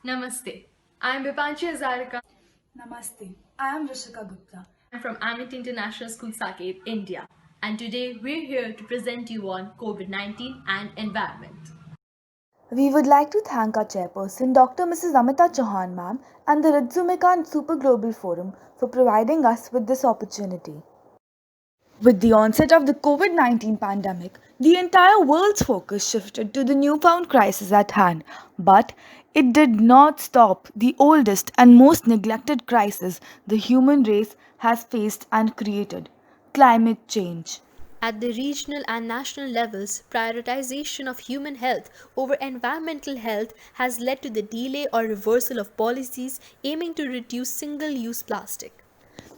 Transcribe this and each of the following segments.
Namaste. I'm Bipanchi Hazarika. Namaste. I am Rishika Gupta. I'm from Amit International School, Saket, India. And today we're here to present you on COVID-19 and environment. We would like to thank our chairperson, Dr. Mrs. Amita Chauhan ma'am, and the Ritsumikan Super Global Forum for providing us with this opportunity. With the onset of the COVID 19 pandemic, the entire world's focus shifted to the newfound crisis at hand. But it did not stop the oldest and most neglected crisis the human race has faced and created: climate change. At the regional and national levels, prioritization of human health over environmental health has led to the delay or reversal of policies aiming to reduce single use plastic.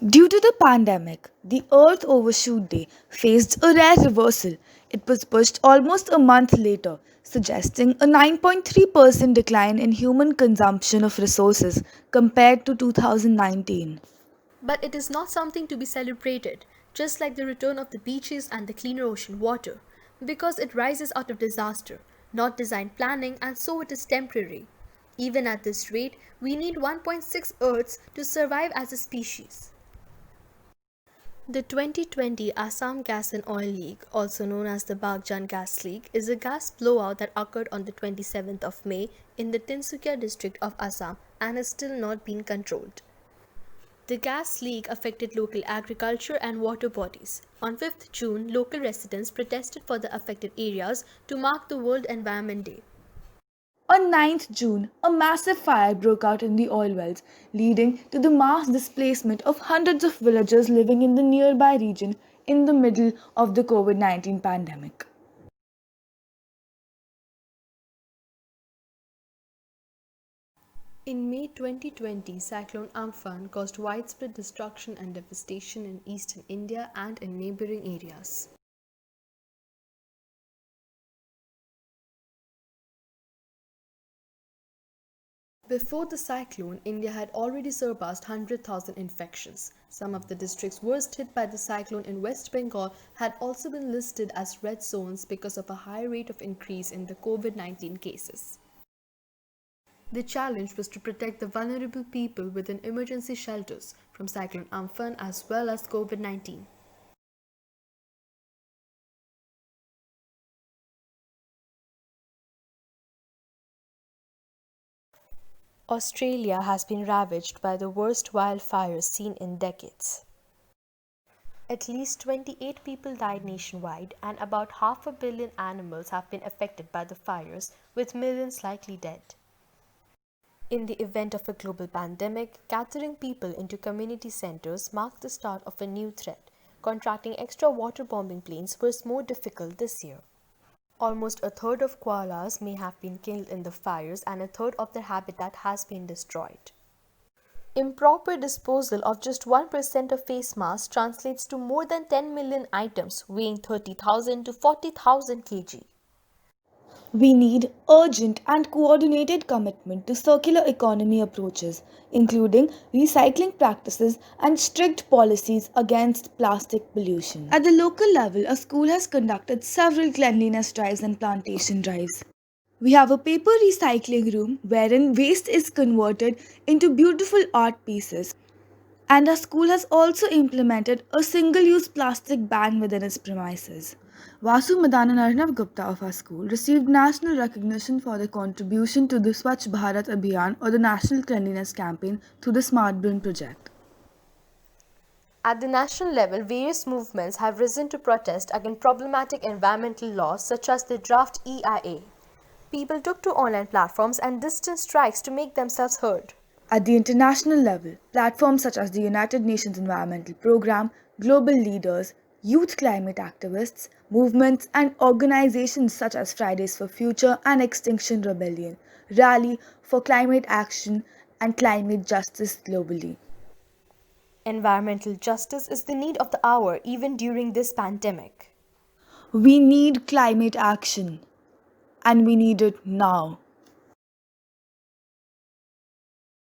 Due to the pandemic, the Earth Overshoot Day faced a rare reversal. It was pushed almost a month later, suggesting a 9.3% decline in human consumption of resources compared to 2019. But it is not something to be celebrated, just like the return of the beaches and the cleaner ocean water, because it rises out of disaster, not design planning, and so it is temporary. Even at this rate, we need 1.6 Earths to survive as a species. The 2020 Assam Gas and Oil Leak, also known as the Baghjan Gas Leak, is a gas blowout that occurred on the 27th of May in the Tinsukia district of Assam and has still not been controlled. The gas leak affected local agriculture and water bodies. On 5th June, local residents protested for the affected areas to mark the World Environment Day. On 9th June, a massive fire broke out in the oil wells, leading to the mass displacement of hundreds of villagers living in the nearby region in the middle of the COVID 19 pandemic. In May 2020, Cyclone Amphan caused widespread destruction and devastation in eastern India and in neighboring areas. Before the cyclone, India had already surpassed 100,000 infections. Some of the districts worst hit by the cyclone in West Bengal had also been listed as red zones because of a high rate of increase in the COVID-19 cases. The challenge was to protect the vulnerable people within emergency shelters from Cyclone Amphan as well as COVID-19. Australia has been ravaged by the worst wildfires seen in decades. At least 28 people died nationwide, and about half a billion animals have been affected by the fires, with millions likely dead. In the event of a global pandemic, gathering people into community centers marked the start of a new threat. Contracting extra waterbombing planes was more difficult this year. Almost a third of koalas may have been killed in the fires, and a third of their habitat has been destroyed. Improper disposal of just 1% of face masks translates to more than 10 million items weighing 30,000 to 40,000 kg. We need urgent and coordinated commitment to circular economy approaches, including recycling practices and strict policies against plastic pollution. At the local level, a school has conducted several cleanliness drives and plantation drives. We have a paper recycling room wherein waste is converted into beautiful art pieces. And our school has also implemented a single use plastic ban within its premises. Vasu Madan and Arnav Gupta of our school received national recognition for their contribution to the Swachh Bharat Abhiyan, or the National Cleanliness Campaign, through the Smart Bin project. At the national level, various movements have risen to protest against problematic environmental laws such as the draft EIA. People took to online platforms and distance strikes to make themselves heard. At the international level, platforms such as the United Nations Environmental Programme, global leaders, youth climate activists, movements, and organizations such as Fridays for Future and Extinction Rebellion rally for climate action and climate justice globally. Environmental justice is the need of the hour even during this pandemic. We need climate action, and we need it now.